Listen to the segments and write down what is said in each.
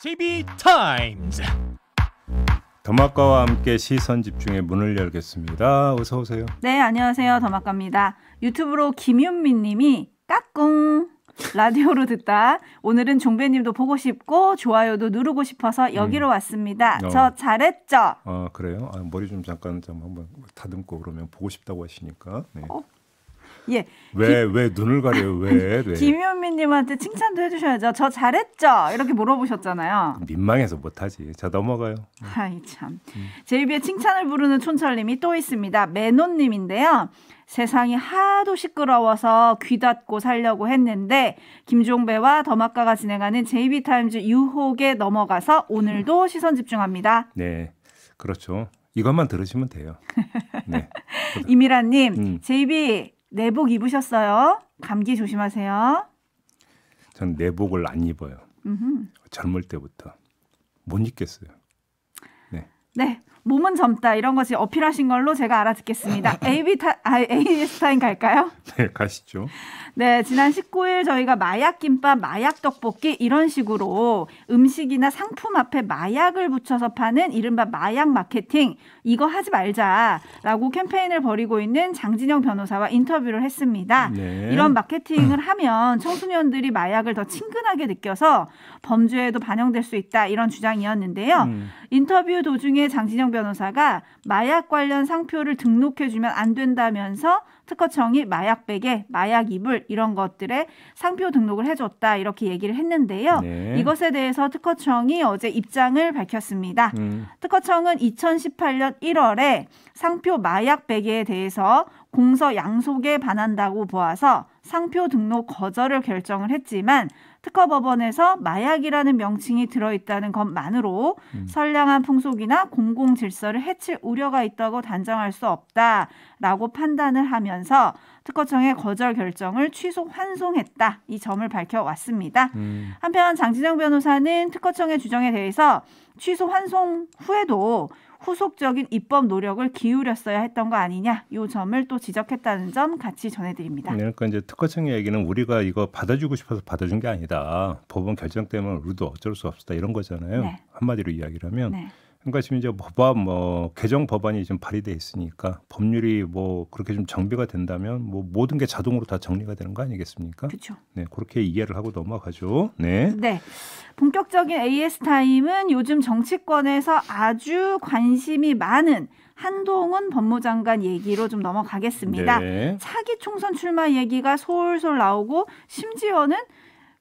TV 타임즈. 더마카와 함께 시선 집중의 문을 열겠습니다. 어서 오세요. 네, 안녕하세요. 더마카입니다. 유튜브로 김윤민 님이 까꿍 라디오로 듣다 오늘은 종배님도 보고 싶고 좋아요도 누르고 싶어서 여기로 왔습니다. 저 잘했죠? 그래요? 머리 좀 잠깐 한번 다듬고 그러면 보고 싶다고 하시니까. 네. 예. 왜 눈을 가려요? 왜? 김윤민님한테 칭찬도 해주셔야죠. 저 잘했죠? 이렇게 물어보셨잖아요. 민망해서 못하지. 자, 넘어가요. 아이 참. 제 입에 칭찬을 부르는 촌철님이 또 있습니다. 매논님인데요. 세상이 하도 시끄러워서 귀 닫고 살려고 했는데 김종배와 더마카가 진행하는 JB타임즈 유혹에 넘어가서 오늘도 시선 집중합니다. 네, 그렇죠. 이것만 들으시면 돼요. 네. 이미라님, JB 내복 입으셨어요? 감기 조심하세요. 전 내복을 안 입어요. 젊을 때부터 못 입겠어요. 네. 몸은 젊다 이런 것이 어필하신 걸로 제가 알아듣겠습니다. AS 타임 갈까요? 네, 가시죠. 네, 지난 19일 저희가 마약 김밥, 마약 떡볶이 이런 식으로 음식이나 상품 앞에 마약을 붙여서 파는 이른바 마약 마케팅 이거 하지 말자라고 캠페인을 벌이고 있는 장진영 변호사와 인터뷰를 했습니다. 네. 이런 마케팅을 하면 청소년들이 마약을 더 친근하게 느껴서 범죄에도 반영될 수 있다 이런 주장이었는데요. 인터뷰 도중에 장진영 변호사가 마약 관련 상표를 등록해주면 안 된다면서 특허청이 마약 베개, 마약 이불 이런 것들에 상표 등록을 해줬다 이렇게 얘기를 했는데요. 네. 이것에 대해서 특허청이 어제 입장을 밝혔습니다. 특허청은 2018년 1월에 상표 마약 베개에 대해서 공서 양속에 반한다고 보아서 상표 등록 거절을 결정을 했지만 특허법원에서 마약이라는 명칭이 들어있다는 것만으로 선량한 풍속이나 공공질서를 해칠 우려가 있다고 단정할 수 없다라고 판단을 하면서 특허청의 거절 결정을 취소 환송했다. 이 점을 밝혀왔습니다. 한편 장진영 변호사는 특허청의 주장에 대해서 취소 환송 후에도 후속적인 입법 노력을 기울였어야 했던 거 아니냐 이 점을 또 지적했다는 점 같이 전해드립니다. 그러니까 이제 특허청의 얘기는 우리가 이거 받아주고 싶어서 받아준 게 아니다. 법원 결정 때문에 우리도 어쩔 수 없었다 이런 거잖아요. 네. 한마디로 이야기를 하면. 네. 그러니까 지금 이제 개정 법안이 좀 발의돼 있으니까 법률이 그렇게 좀 정비가 된다면 모든 게 자동으로 다 정리가 되는 거 아니겠습니까? 그렇죠. 네, 그렇게 이해를 하고 넘어가죠. 네. 네. 본격적인 AS 타임은 요즘 정치권에서 아주 관심이 많은 한동훈 법무장관 얘기로 좀 넘어가겠습니다. 네. 차기 총선 출마 얘기가 솔솔 나오고 심지어는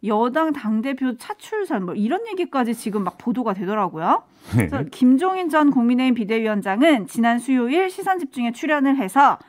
여당 당대표 차출설 이런 얘기까지 지금 막 보도가 되더라고요. 그래서 김종인 전 국민의힘 비대위원장은 지난 수요일 시선집중에 출연을 해서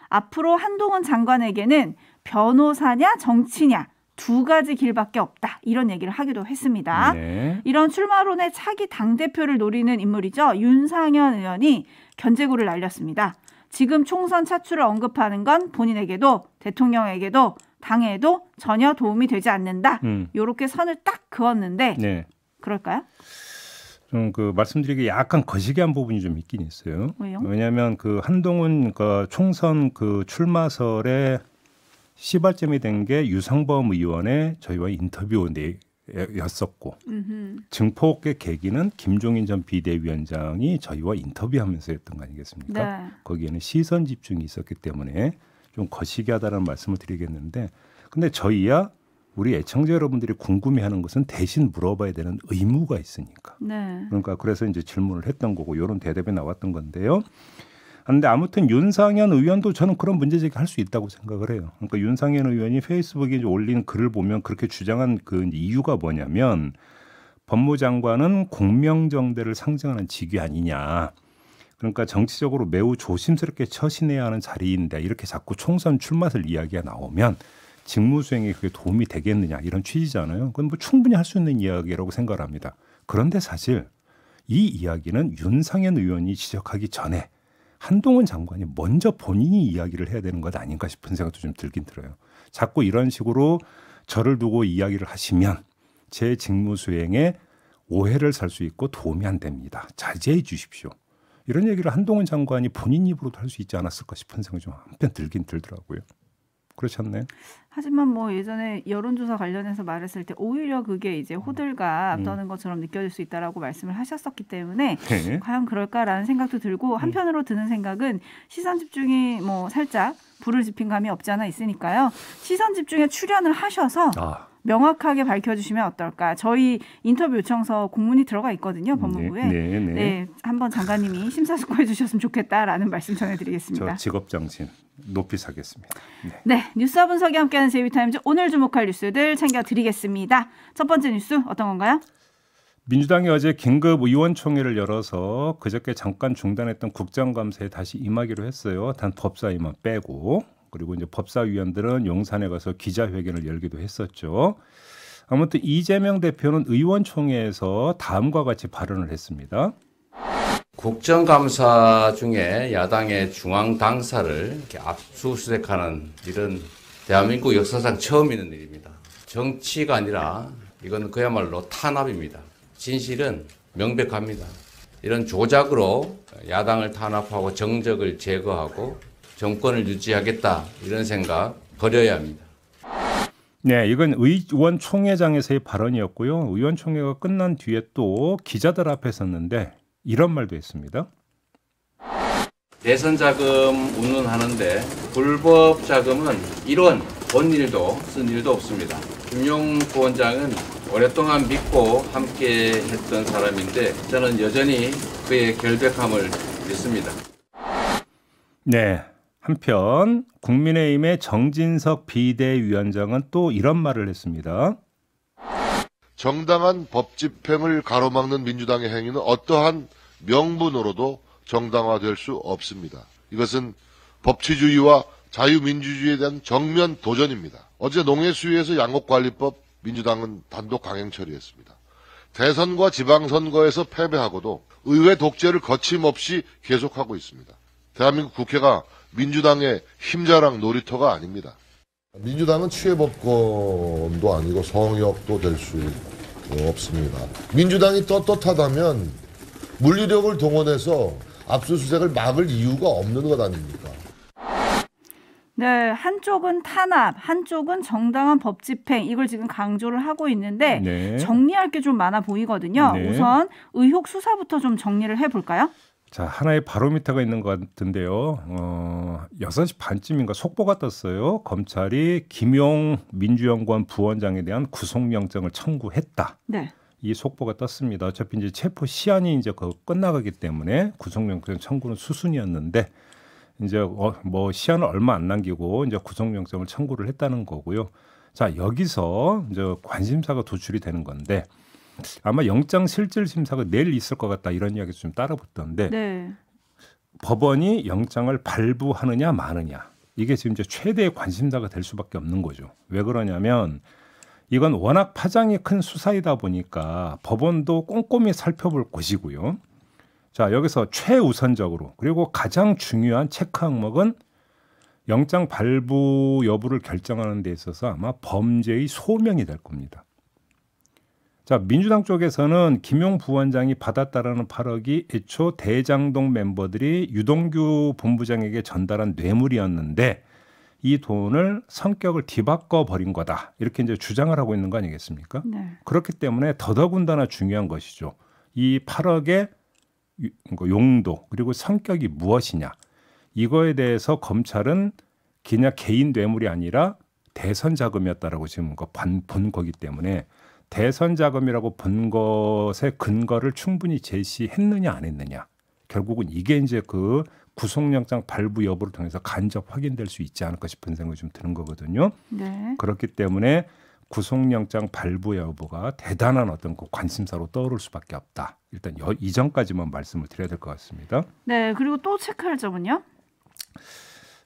앞으로 한동훈 장관에게는 변호사냐 정치냐 두 가지 길밖에 없다. 이런 얘기를 하기도 했습니다. 네. 이런 출마론의 차기 당대표를 노리는 인물이죠. 윤상현 의원이 견제구를 날렸습니다. 지금 총선 차출을 언급하는 건 본인에게도 대통령에게도 당에도 전혀 도움이 되지 않는다. 이렇게 선을 딱 그었는데 네. 그럴까요? 좀 말씀드리기 약간 거시기한 부분이 좀 있긴 있어요. 왜요? 왜냐하면 한동훈 총선 출마설에 시발점이 된 게 유상범 의원의 저희와 인터뷰였었고 증폭의 계기는 김종인 전 비대위원장이 저희와 인터뷰하면서였던 거 아니겠습니까? 네. 거기에는 시선 집중이 있었기 때문에 좀 거시기하다는 말씀을 드리겠는데 근데 저희야 우리 애청자 여러분들이 궁금해하는 것은 대신 물어봐야 되는 의무가 있으니까. 네. 그러니까 그래서 이제 질문을 했던 거고 이런 대답이 나왔던 건데요. 그런데 아무튼 윤상현 의원도 저는 그런 문제제기 할 수 있다고 생각을 해요. 그러니까 윤상현 의원이 페이스북에 올린 글을 보면 그렇게 주장한 이유가 뭐냐면 법무장관은 공명정대를 상징하는 직위 아니냐. 그러니까 정치적으로 매우 조심스럽게 처신해야 하는 자리인데 이렇게 자꾸 총선 출마설 이야기가 나오면 직무수행에 그게 도움이 되겠느냐 이런 취지잖아요. 그건 충분히 할 수 있는 이야기라고 생각을 합니다. 그런데 사실 이 이야기는 윤상현 의원이 지적하기 전에 한동훈 장관이 먼저 본인이 이야기를 해야 되는 것 아닌가 싶은 생각도 좀 들긴 들어요. 자꾸 이런 식으로 저를 두고 이야기를 하시면 제 직무수행에 오해를 살 수 있고 도움이 안 됩니다. 자제해 주십시오. 이런 얘기를 한동훈 장관이 본인 입으로도 할 수 있지 않았을까 싶은 생각이 좀 한편 들긴 들더라고요. 그렇지 않나요? 하지만 뭐 예전에 여론조사 관련해서 말했을 때 오히려 그게 이제 호들갑 떠는 것처럼 느껴질 수 있다라고 말씀을 하셨었기 때문에 네. 과연 그럴까라는 생각도 들고 한편으로 드는 생각은 시선 집중이 뭐 살짝 불을 지핀 감이 없지 않아 있으니까요. 시선 집중에 출연을 하셔서 명확하게 밝혀주시면 어떨까. 저희 인터뷰 요청서 공문이 들어가 있거든요. 법무부에. 네, 한번 장관님이 심사숙고해 주셨으면 좋겠다라는 말씀 전해드리겠습니다. 저 직업정신 높이 사겠습니다. 네, 뉴스와 분석이 함께하는 제이비타임즈 오늘 주목할 뉴스들 챙겨드리겠습니다. 첫 번째 뉴스 어떤 건가요? 민주당이 어제 긴급 의원총회를 열어서 그저께 잠깐 중단했던 국정감사에 다시 임하기로 했어요. 단 법사위만 빼고. 그리고 이제 법사위원들은 용산에 가서 기자회견을 열기도 했었죠. 아무튼 이재명 대표는 의원총회에서 다음과 같이 발언을 했습니다. 국정감사 중에 야당의 중앙 당사를 이렇게 압수수색하는 일은 대한민국 역사상 처음 있는 일입니다. 정치가 아니라 이건 그야말로 탄압입니다. 진실은 명백합니다. 이런 조작으로 야당을 탄압하고 정적을 제거하고 정권을 유지하겠다 이런 생각 버려야 합니다. 네, 이건 의원총회장에서의 발언이었고요. 의원총회가 끝난 뒤에 또 기자들 앞에 섰는데 이런 말도 했습니다. 대선 자금 운운하는데 불법 자금은 1원 번 일도 쓴 일도 없습니다. 김용 부원장은 오랫동안 믿고 함께 했던 사람인데 저는 여전히 그의 결백함을 믿습니다. 네. 한편 국민의힘의 정진석 비대위원장은 또 이런 말을 했습니다. 정당한 법 집행을 가로막는 민주당의 행위는 어떠한 명분으로도 정당화될 수 없습니다. 이것은 법치주의와 자유민주주의에 대한 정면 도전입니다. 어제 농해수위에서 양곡관리법 민주당은 단독 강행 처리했습니다. 대선과 지방선거에서 패배하고도 의회 독재를 거침없이 계속하고 있습니다. 대한민국 국회가 민주당의 힘자랑 놀이터가 아닙니다. 민주당은 취해법권도 아니고 성역도 될 수 없습니다. 민주당이 떳떳하다면 물리력을 동원해서 압수수색을 막을 이유가 없는 것 아닙니까? 네, 한쪽은 탄압, 한쪽은 정당한 법 집행 이걸 지금 강조를 하고 있는데 네. 정리할 게 좀 많아 보이거든요. 네. 우선 의혹 수사부터 좀 정리를 해볼까요? 자, 하나의 바로미터가 있는 것 같은데요. 6시 반쯤인가 속보가 떴어요. 검찰이 김용 민주연구원 부원장에 대한 구속영장을 청구했다. 네. 이 속보가 떴습니다. 어차피 이제 체포 시한이 이제 끝나가기 때문에 구속영장 청구는 수순이었는데 이제 뭐 시한을 얼마 안 남기고 이제 구속영장을 청구를 했다는 거고요. 자, 여기서 이제 관심사가 도출이 되는 건데 아마 영장 실질 심사가 내일 있을 것 같다 이런 이야기가 좀 따라붙던데 네. 법원이 영장을 발부하느냐 마느냐 이게 지금 이제 최대의 관심사가 될 수밖에 없는 거죠. 왜 그러냐면 이건 워낙 파장이 큰 수사이다 보니까 법원도 꼼꼼히 살펴볼 것이고요. 자, 여기서 최우선적으로 그리고 가장 중요한 체크 항목은 영장 발부 여부를 결정하는 데 있어서 아마 범죄의 소명이 될 겁니다. 자, 민주당 쪽에서는 김용 부원장이 받았다라는 8억이 애초 대장동 멤버들이 유동규 본부장에게 전달한 뇌물이었는데 이 돈을 성격을 뒤바꿔 버린 거다. 이렇게 이제 주장을 하고 있는 거 아니겠습니까? 네. 그렇기 때문에 더더군다나 중요한 것이죠. 이 8억의 용도 그리고 성격이 무엇이냐. 이거에 대해서 검찰은 그냥 개인 뇌물이 아니라 대선 자금이었다라고 지금 본 거기 때문에 대선 자금이라고 본 것의 근거를 충분히 제시했느냐 안 했느냐. 결국은 이게 이제 그 구속영장 발부 여부를 통해서 간접 확인될 수 있지 않을까 싶은 생각이 좀 드는 거거든요. 네. 그렇기 때문에 구속영장 발부 여부가 대단한 어떤 그 관심사로 떠오를 수밖에 없다. 일단 이전까지만 말씀을 드려야 될 것 같습니다. 네, 그리고 또 체크할 점은요?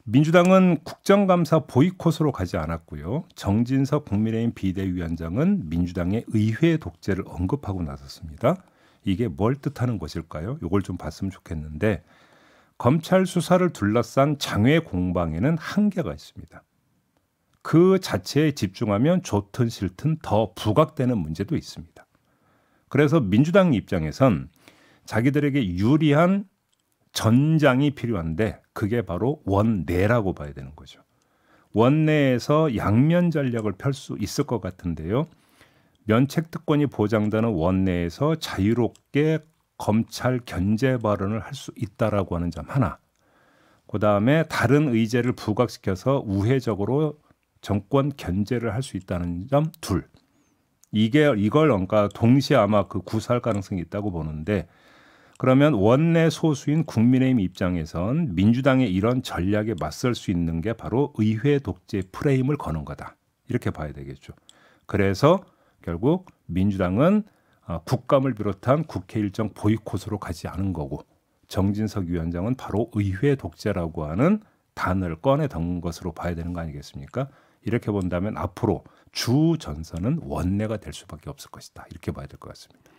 민주당은 국정감사 보이콧으로 가지 않았고요. 정진석 국민의힘 비대위원장은 민주당의 의회 독재를 언급하고 나섰습니다. 이게 뭘 뜻하는 것일까요? 이걸 좀 봤으면 좋겠는데 검찰 수사를 둘러싼 장외 공방에는 한계가 있습니다. 그 자체에 집중하면 좋든 싫든 더 부각되는 문제도 있습니다. 그래서 민주당 입장에선 자기들에게 유리한 전장이 필요한데 그게 바로 원내라고 봐야 되는 거죠. 원내에서 양면 전략을 펼 수 있을 것 같은데요. 면책특권이 보장되는 원내에서 자유롭게 검찰 견제 발언을 할 수 있다라고 하는 점 하나. 그다음에 다른 의제를 부각시켜서 우회적으로 정권 견제를 할 수 있다는 점 둘. 이걸 그러니까 동시에 아마 그 구사할 가능성이 있다고 보는데 그러면 원내 소수인 국민의힘 입장에선 민주당의 이런 전략에 맞설 수 있는 게 바로 의회 독재 프레임을 거는 거다. 이렇게 봐야 되겠죠. 그래서 결국 민주당은 국감을 비롯한 국회 일정 보이콧으로 가지 않은 거고 정진석 위원장은 바로 의회 독재라고 하는 단어를 꺼내던 것으로 봐야 되는 거 아니겠습니까? 이렇게 본다면 앞으로 주 전선은 원내가 될 수밖에 없을 것이다. 이렇게 봐야 될 것 같습니다.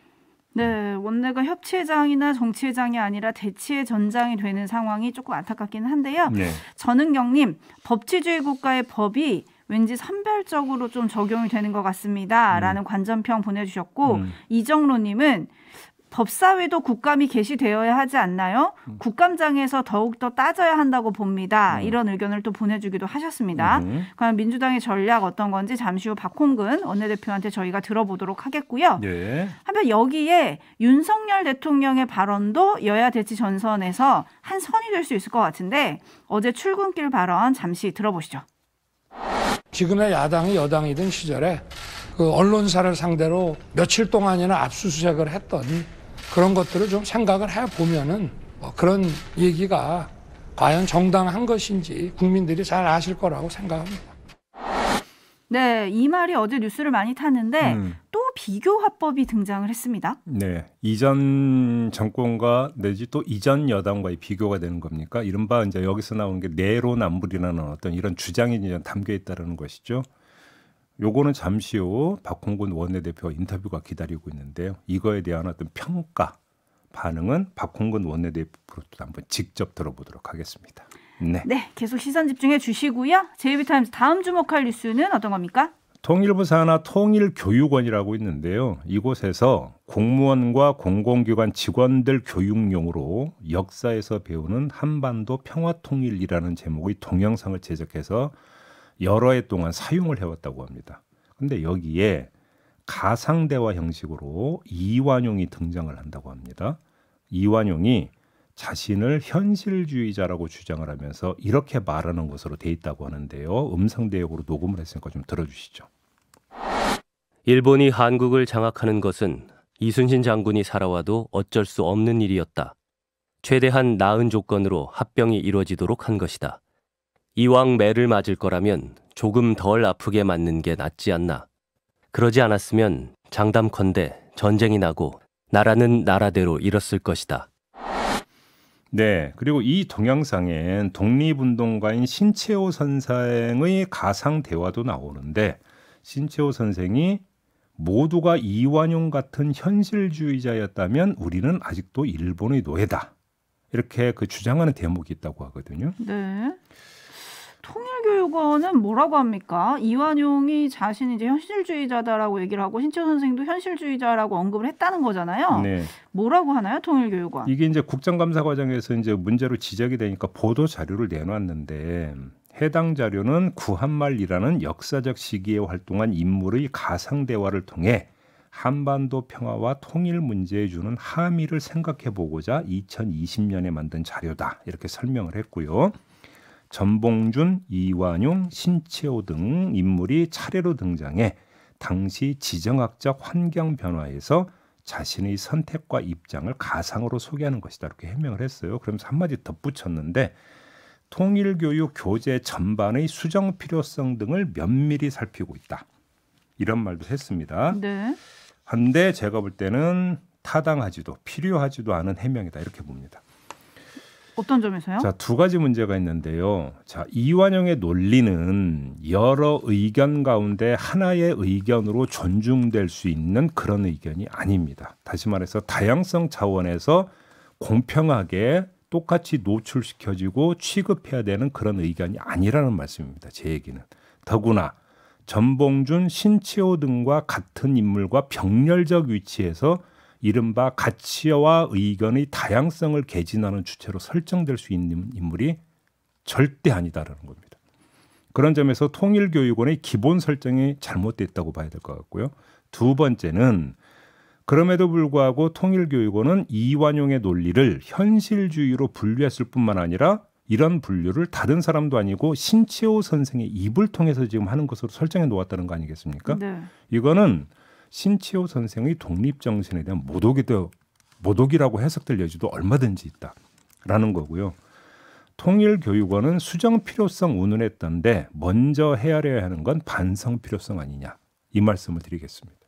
네, 원내가 협치회장이나 정치회장이 아니라 대치의 전장이 되는 상황이 조금 안타깝기는 한데요. 네. 전은경님, 법치주의 국가의 법이 왠지 선별적으로 좀 적용이 되는 것 같습니다. 라는 관전평 보내주셨고 이정로님은 법사위도 국감이 개시되어야 하지 않나요? 국감장에서 더욱더 따져야 한다고 봅니다. 이런 의견을 또 보내주기도 하셨습니다. 그럼 민주당의 전략 어떤 건지 잠시 후 박홍근 원내대표한테 저희가 들어보도록 하겠고요. 네. 한편 여기에 윤석열 대통령의 발언도 여야 대치 전선에서 한 선이 될 수 있을 것 같은데 어제 출근길 발언 잠시 들어보시죠. 지금의 야당이 여당이던 시절에 그 언론사를 상대로 며칠 동안이나 압수수색을 했던 그런 것들을 좀 생각을 해보면은 뭐 그런 얘기가 과연 정당한 것인지 국민들이 잘 아실 거라고 생각합니다. 네, 이 말이 어제 뉴스를 많이 탔는데 또 비교화법이 등장을 했습니다. 네, 이전 정권과 내지 또 이전 여당과의 비교가 되는 겁니까? 이른바 이제 여기서 나오는 게 내로남불이라는 어떤 이런 주장이 이제 담겨 있다는 것이죠. 요거는 잠시 후 박홍근 원내대표 인터뷰가 기다리고 있는데요. 이거에 대한 어떤 평가, 반응은 박홍근 원내대표로도 한번 직접 들어보도록 하겠습니다. 네. 네, 계속 시선 집중해 주시고요. JB타임즈 다음 주목할 뉴스는 어떤 겁니까? 통일부 산하 통일교육원이라고 있는데요. 이곳에서 공무원과 공공기관 직원들 교육용으로 역사에서 배우는 한반도 평화통일이라는 제목의 동영상을 제작해서 여러 해 동안 사용을 해왔다고 합니다. 그런데 여기에 가상대화 형식으로 이완용이 등장을 한다고 합니다. 이완용이 자신을 현실주의자라고 주장을 하면서 이렇게 말하는 것으로 돼 있다고 하는데요. 음성 대역으로 녹음을 했으니까 좀 들어주시죠. 일본이 한국을 장악하는 것은 이순신 장군이 살아와도 어쩔 수 없는 일이었다. 최대한 나은 조건으로 합병이 이루어지도록 한 것이다. 이왕 매를 맞을 거라면 조금 덜 아프게 맞는 게 낫지 않나. 그러지 않았으면 장담컨대 전쟁이 나고 나라는 나라대로 잃었을 것이다. 네, 그리고 이 동영상엔 독립운동가인 신채호 선생의 가상 대화도 나오는데 신채호 선생이 모두가 이완용 같은 현실주의자였다면 우리는 아직도 일본의 노예다. 이렇게 그 주장하는 대목이 있다고 하거든요. 네. 통일교육원은 뭐라고 합니까? 이완용이 자신이 이제 현실주의자다라고 얘기를 하고 신채호 선생도 현실주의자라고 언급을 했다는 거잖아요. 네. 뭐라고 하나요, 통일교육원? 이게 이제 국정감사 과정에서 이제 문제로 지적이 되니까 보도 자료를 내놨는데 해당 자료는 구한말이라는 역사적 시기에 활동한 인물의 가상 대화를 통해 한반도 평화와 통일 문제에 주는 함의를 생각해 보고자 2020년에 만든 자료다. 이렇게 설명을 했고요. 전봉준, 이완용, 신채호 등 인물이 차례로 등장해 당시 지정학적 환경 변화에서 자신의 선택과 입장을 가상으로 소개하는 것이다. 이렇게 해명을 했어요. 그러면서 한마디 덧붙였는데 통일교육 교재 전반의 수정 필요성 등을 면밀히 살피고 있다. 이런 말도 했습니다. 네. 한데 제가 볼 때는 타당하지도 필요하지도 않은 해명이다. 이렇게 봅니다. 어떤 점에서요? 자, 두 가지 문제가 있는데요. 자, 이완용의 논리는 여러 의견 가운데 하나의 의견으로 존중될 수 있는 그런 의견이 아닙니다. 다시 말해서 다양성 차원에서 공평하게 똑같이 노출시켜지고 취급해야 되는 그런 의견이 아니라는 말씀입니다. 제 얘기는. 더구나 전봉준, 신채호 등과 같은 인물과 병렬적 위치에서 이른바 가치와 의견의 다양성을 개진하는 주체로 설정될 수 있는 인물이 절대 아니다라는 겁니다. 그런 점에서 통일교육원의 기본 설정이 잘못됐다고 봐야 될 것 같고요. 두 번째는 그럼에도 불구하고 통일교육원은 이완용의 논리를 현실주의로 분류했을 뿐만 아니라 이런 분류를 다른 사람도 아니고 신채호 선생의 입을 통해서 지금 하는 것으로 설정해 놓았다는 거 아니겠습니까? 네. 이거는 신채호 선생의 독립정신에 대한 모독이라고 해석될 여지도 얼마든지 있다라는 거고요. 통일교육원은 수정 필요성 운운했던데 먼저 헤아려야 하는 건 반성 필요성 아니냐, 이 말씀을 드리겠습니다.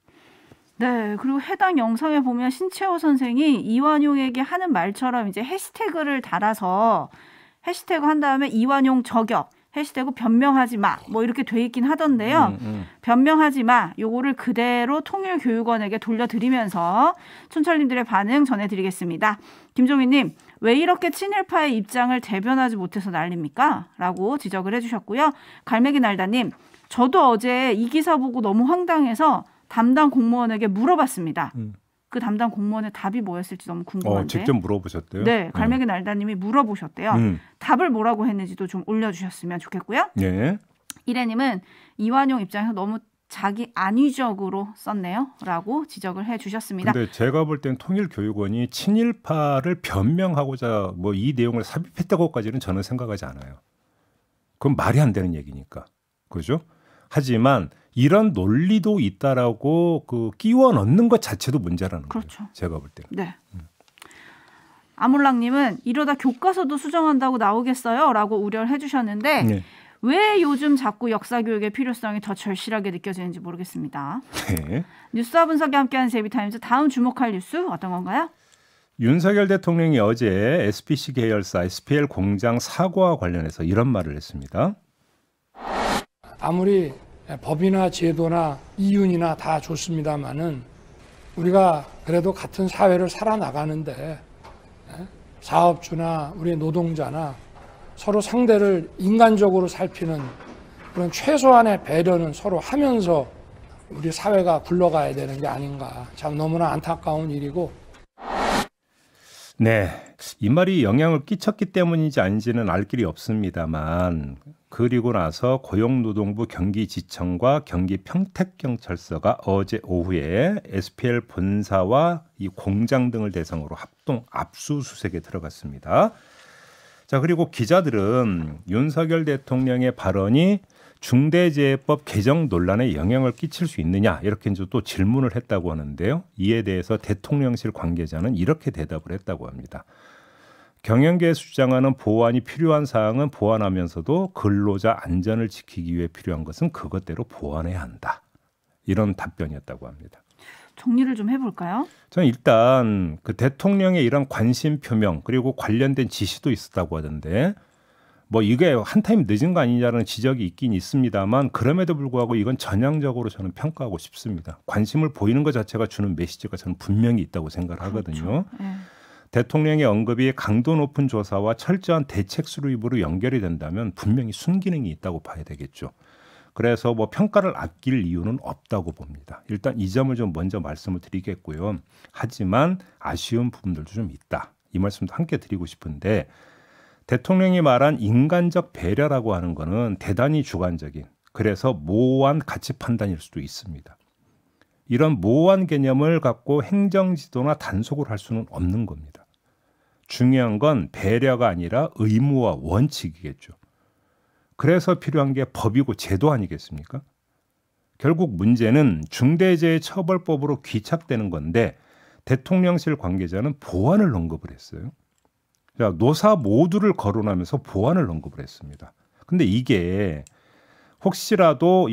네, 그리고 해당 영상에 보면 신채호 선생이 이완용에게 하는 말처럼 이제 해시태그를 달아서 해시태그 한 다음에 이완용 저격, 해시태그 변명하지 마, 뭐 이렇게 돼 있긴 하던데요. 변명하지 마, 요거를 그대로 통일교육원에게 돌려드리면서 촌철님들의 반응 전해드리겠습니다. 김종민님, 왜 이렇게 친일파의 입장을 대변하지 못해서 난립니까? 라고 지적을 해주셨고요. 갈매기 날다님, 저도 어제 이 기사 보고 너무 황당해서 담당 공무원에게 물어봤습니다. 그 담당 공무원의 답이 뭐였을지 너무 궁금한데. 직접 물어보셨대요? 네, 갈매기 날다님이 물어보셨대요. 답을 뭐라고 했는지도 좀 올려주셨으면 좋겠고요. 네. 이래님은 이완용 입장에서 너무 자기 안위적으로 썼네요 라고 지적을 해주셨습니다. 근데 제가 볼 땐 통일교육원이 친일파를 변명하고자 뭐 이 내용을 삽입했다고까지는 저는 생각하지 않아요. 그건 말이 안 되는 얘기니까. 그죠? 하지만 이런 논리도 있다라고 그 끼워 넣는 것 자체도 문제라는 그렇죠. 거예요. 제가 볼 때는. 네. 아몰랑님은 이러다 교과서도 수정한다고 나오겠어요? 라고 우려를 해주셨는데 네. 왜 요즘 자꾸 역사교육의 필요성이 더 절실하게 느껴지는지 모르겠습니다. 네. 뉴스와 분석이 함께하는 제이비타임즈, 다음 주목할 뉴스 어떤 건가요? 윤석열 대통령이 어제 SPC 계열사 SPL 공장 사고와 관련해서 이런 말을 했습니다. 아무리 법이나 제도나 이윤이나 다 좋습니다마는 우리가 그래도 같은 사회를 살아나가는데 사업주나 우리 노동자나 서로 상대를 인간적으로 살피는 그런 최소한의 배려는 서로 하면서 우리 사회가 굴러가야 되는 게 아닌가. 참 너무나 안타까운 일이고. 네, 이 말이 영향을 끼쳤기 때문인지 아닌지는 알 길이 없습니다만 그리고 나서 고용노동부 경기지청과 경기평택경찰서가 어제 오후에 SPL 본사와 이 공장 등을 대상으로 합동 압수수색에 들어갔습니다. 자, 그리고 기자들은 윤석열 대통령의 발언이 중대재해법 개정 논란에 영향을 끼칠 수 있느냐 이렇게 이제 또 질문을 했다고 하는데요. 이에 대해서 대통령실 관계자는 이렇게 대답을 했다고 합니다. 경영계에서 주장하는 보완이 필요한 사항은 보완하면서도 근로자 안전을 지키기 위해 필요한 것은 그것대로 보완해야 한다. 이런 답변이었다고 합니다. 정리를 좀 해볼까요? 저는 일단 그 대통령의 이런 관심 표명 그리고 관련된 지시도 있었다고 하던데 뭐 이게 한 타임 늦은 거 아니냐는 지적이 있긴 있습니다만 그럼에도 불구하고 이건 전향적으로 저는 평가하고 싶습니다. 관심을 보이는 것 자체가 주는 메시지가 저는 분명히 있다고 생각을 하거든요. 그렇죠. 네. 대통령의 언급이 강도 높은 조사와 철저한 대책 수립으로 연결이 된다면 분명히 순기능이 있다고 봐야 되겠죠. 그래서 뭐 평가를 아낄 이유는 없다고 봅니다. 일단 이 점을 좀 먼저 말씀을 드리겠고요. 하지만 아쉬운 부분들도 좀 있다. 이 말씀도 함께 드리고 싶은데 대통령이 말한 인간적 배려라고 하는 거는 대단히 주관적인 그래서 모호한 가치 판단일 수도 있습니다. 이런 모호한 개념을 갖고 행정지도나 단속을 할 수는 없는 겁니다. 중요한 건 배려가 아니라 의무와 원칙이겠죠. 그래서 필요한 게 법이고 제도 아니겠습니까? 결국 문제는 중대재해처벌법으로 귀착되는 건데 대통령실 관계자는 보완을 언급을 했어요. 자, 노사 모두를 거론하면서 보완을 언급을 했습니다. 근데 이게 혹시라도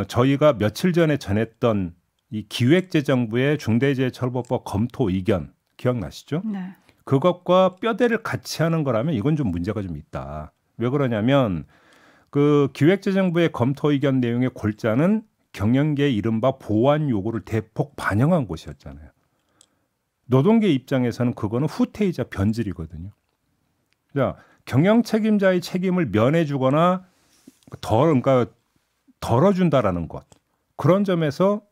저희가 며칠 전에 전했던 이 기획재정부의 중대재해처벌법 검토 의견 기억나시죠? 네. 그것과 뼈대를 같이 하는 거라면 이건 좀 문제가 좀 있다. 왜 그러냐면 그 기획재정부의 검토 의견 내용의 골자는 경영계의 이른바 보완 요구를 대폭 반영한 것이었잖아요. 노동계 입장에서는 그거는 후퇴이자 변질이거든요. 자, 경영 책임자의 책임을 면해주거나 그러니까 덜어준다라는 것. 그런 점에서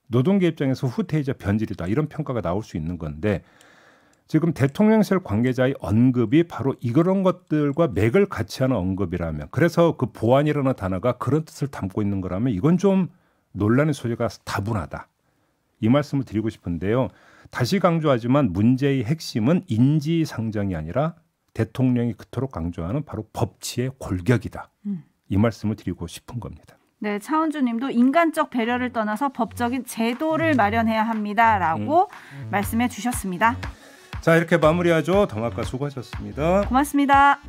노동계 입장에서 후퇴이자 변질이다. 이런 평가가 나올 수 있는 건데 지금 대통령실 관계자의 언급이 바로 이런 것들과 맥을 같이 하는 언급이라면, 그래서 그 보안이라는 단어가 그런 뜻을 담고 있는 거라면 이건 좀 논란의 소지가 다분하다. 이 말씀을 드리고 싶은데요. 다시 강조하지만 문제의 핵심은 인지상정이 아니라 대통령이 그토록 강조하는 바로 법치의 골격이다. 이 말씀을 드리고 싶은 겁니다. 네, 차은주 님도 인간적 배려를 떠나서 법적인 제도를 마련해야 합니다라고 말씀해 주셨습니다. 자, 이렇게 마무리하죠. 더마카 수고하셨습니다. 고맙습니다.